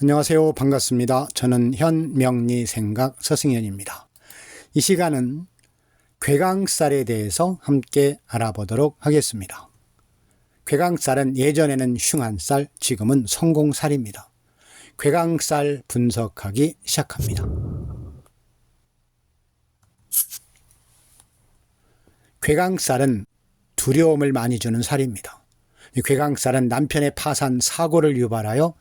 안녕하세요. 반갑습니다. 저는 현명리생각 서승현입니다. 이 시간은 괴강쌀에 대해서 함께 알아보도록 하겠습니다. 괴강쌀은 예전에는 흉한쌀, 지금은 성공쌀입니다. 괴강쌀 분석하기 시작합니다. 괴강쌀은 두려움을 많이 주는 쌀입니다. 이 괴강쌀은 남편의 파산 사고를 유발하여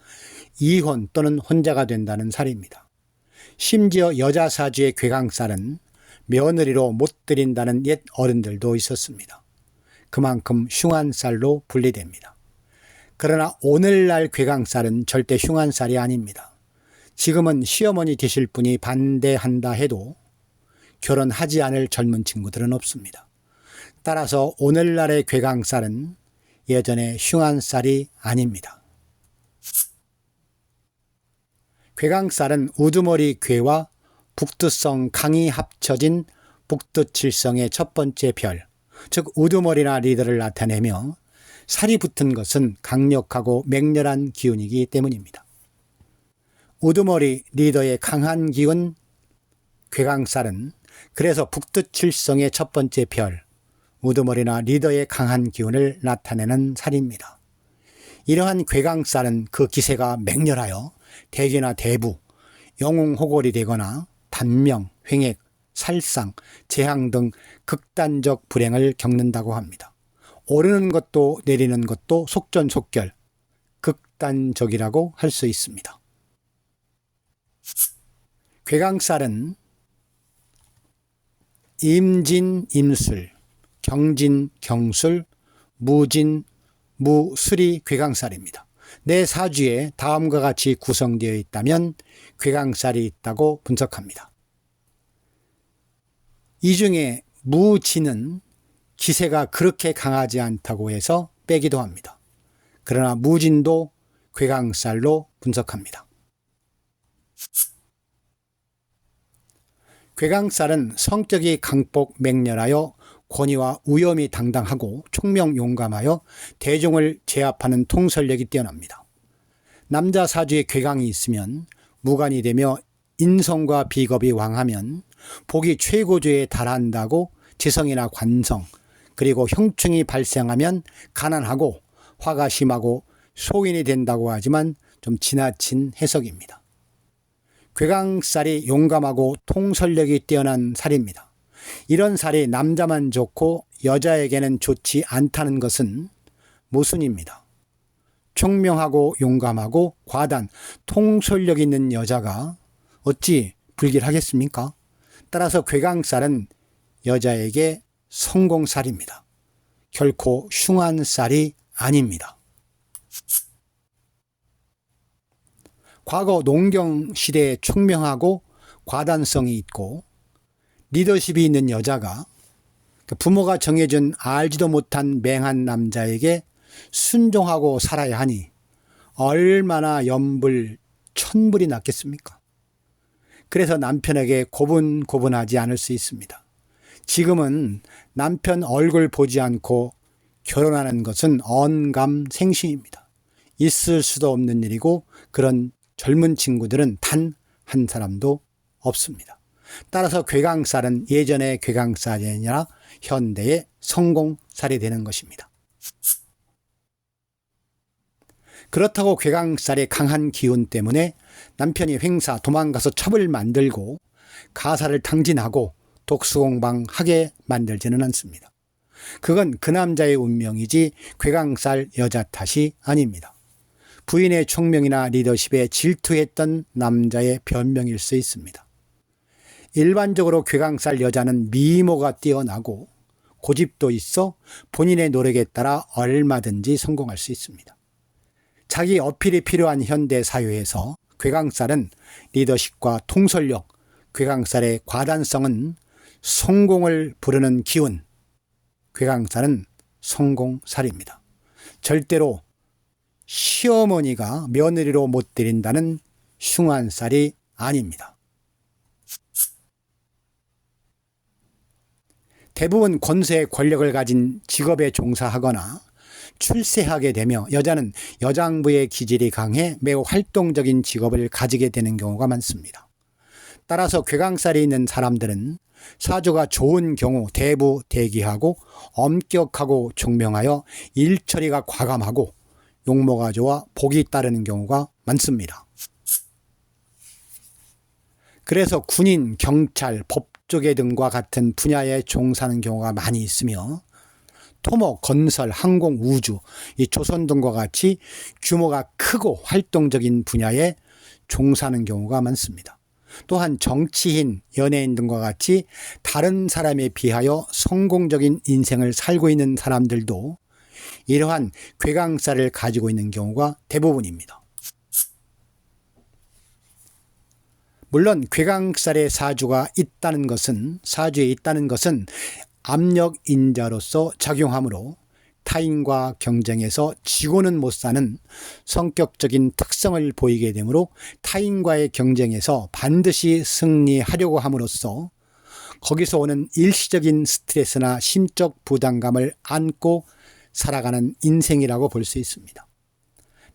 이혼 또는 혼자가 된다는 쌀입니다. 심지어 여자 사주의 괴강쌀은 며느리로 못 들인다는 옛 어른들도 있었습니다. 그만큼 흉한 쌀로 분리됩니다. 그러나 오늘날 괴강쌀은 절대 흉한 쌀이 아닙니다. 지금은 시어머니 되실 분이 반대한다 해도 결혼하지 않을 젊은 친구들은 없습니다. 따라서 오늘날의 괴강쌀은 예전의 흉한 쌀이 아닙니다. 괴강쌀은 우두머리 괴와 북두성 강이 합쳐진 북두칠성의 첫 번째 별, 즉 우두머리나 리더를 나타내며 살이 붙은 것은 강력하고 맹렬한 기운이기 때문입니다. 우두머리 리더의 강한 기운 괴강쌀은 그래서 북두칠성의 첫 번째 별, 우두머리나 리더의 강한 기운을 나타내는 쌀입니다. 이러한 괴강쌀은 그 기세가 맹렬하여 대기나 대부, 영웅호골이 되거나 단명, 횡액, 살상, 재앙 등 극단적 불행을 겪는다고 합니다. 오르는 것도 내리는 것도 속전속결, 극단적이라고 할 수 있습니다. 괴강쌀은 임진, 임술, 경진, 경술, 무진, 무술이 괴강쌀입니다. 내 사주에 다음과 같이 구성되어 있다면 괴강쌀이 있다고 분석합니다. 이 중에 무진은 기세가 그렇게 강하지 않다고 해서 빼기도 합니다. 그러나 무진도 괴강쌀로 분석합니다. 괴강쌀은 성격이 강폭 맹렬하여 권위와 위엄이 당당하고 총명 용감하여 대중을 제압하는 통솔력이 뛰어납니다. 남자 사주에 괴강이 있으면 무관이 되며 인성과 비겁이 왕하면 복이 최고조에 달한다고 지성이나 관성 그리고 형충이 발생하면 가난하고 화가 심하고 소인이 된다고 하지만 좀 지나친 해석입니다. 괴강쌀이 용감하고 통솔력이 뛰어난 쌀입니다. 이런 쌀이 남자만 좋고 여자에게는 좋지 않다는 것은 모순입니다. 총명하고 용감하고 과단, 통솔력 있는 여자가 어찌 불길하겠습니까? 따라서 괴강쌀은 여자에게 성공쌀입니다. 결코 흉한 쌀이 아닙니다. 과거 농경 시대에 총명하고 과단성이 있고 리더십이 있는 여자가 부모가 정해준 알지도 못한 맹한 남자에게 순종하고 살아야 하니 얼마나 연불 천불이 났겠습니까? 그래서 남편에게 고분고분하지 않을 수 있습니다. 지금은 남편 얼굴 보지 않고 결혼하는 것은 언감생심입니다. 있을 수도 없는 일이고 그런 젊은 친구들은 단 한 사람도 없습니다. 따라서 괴강쌀은 예전의 괴강쌀이 아니라 현대의 성공쌀이 되는 것입니다. 그렇다고 괴강쌀의 강한 기운 때문에 남편이 횡사 도망가서 첩을 만들고 가사를 탕진하고 독수공방하게 만들지는 않습니다. 그건 그 남자의 운명이지 괴강쌀 여자 탓이 아닙니다. 부인의 총명이나 리더십에 질투했던 남자의 변명일 수 있습니다. 일반적으로 괴강쌀 여자는 미모가 뛰어나고 고집도 있어 본인의 노력에 따라 얼마든지 성공할 수 있습니다. 자기 어필이 필요한 현대 사회에서 괴강쌀은 리더십과 통솔력, 괴강쌀의 과단성은 성공을 부르는 기운, 괴강쌀은 성공쌀입니다. 절대로 시어머니가 며느리로 못 들인다는 흉한 쌀이 아닙니다. 대부분 권세 권력을 가진 직업에 종사하거나 출세하게 되며 여자는 여장부의 기질이 강해 매우 활동적인 직업을 가지게 되는 경우가 많습니다. 따라서 괴강살이 있는 사람들은 사주가 좋은 경우 대부대기하고 엄격하고 총명하여 일처리가 과감하고 용모가 좋아 복이 따르는 경우가 많습니다. 그래서 군인, 경찰, 법조계 등과 같은 분야에 종사하는 경우가 많이 있으며 토목, 건설, 항공, 우주, 이 조선 등과 같이 규모가 크고 활동적인 분야에 종사하는 경우가 많습니다. 또한 정치인, 연예인 등과 같이 다른 사람에 비하여 성공적인 인생을 살고 있는 사람들도 이러한 괴강살을 가지고 있는 경우가 대부분입니다. 물론 괴강살의 사주에 있다는 것은 압력인자로서 작용하므로 타인과 경쟁해서 지고는 못 사는 성격적인 특성을 보이게 되므로 타인과의 경쟁에서 반드시 승리하려고 함으로써 거기서 오는 일시적인 스트레스나 심적 부담감을 안고 살아가는 인생이라고 볼 수 있습니다.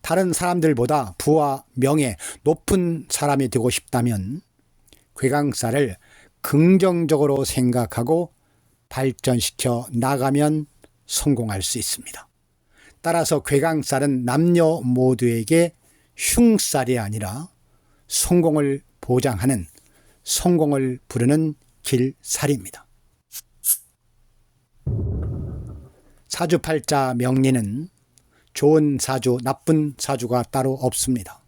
다른 사람들보다 부와 명예, 높은 사람이 되고 싶다면 괴강살을 긍정적으로 생각하고 발전시켜 나가면 성공할 수 있습니다. 따라서 괴강살은 남녀 모두에게 흉살이 아니라 성공을 보장하는, 성공을 부르는 길살입니다. 사주팔자 명리는 좋은 사주, 나쁜 사주가 따로 없습니다.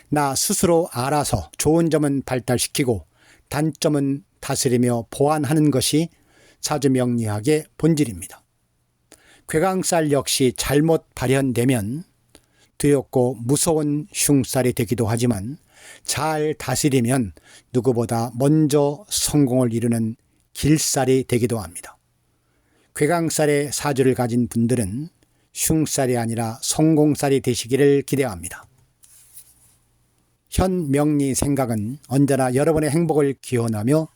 나 스스로 알아서 좋은 점은 발달시키고 단점은 다스리며 보완하는 것이 사주 명리학의 본질입니다. 괴강살 역시 잘못 발현되면 두렵고 무서운 흉살이 되기도 하지만 잘 다스리면 누구보다 먼저 성공을 이루는 길살이 되기도 합니다. 괴강살의 사주를 가진 분들은 흉살이 아니라 성공살이 되시기를 기대합니다. 현 명리 생각은 언제나 여러분의 행복을 기원하며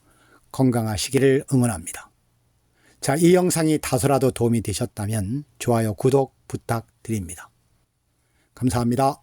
건강하시기를 응원합니다. 자, 이 영상이 다소라도 도움이 되셨다면 좋아요, 구독 부탁드립니다. 감사합니다.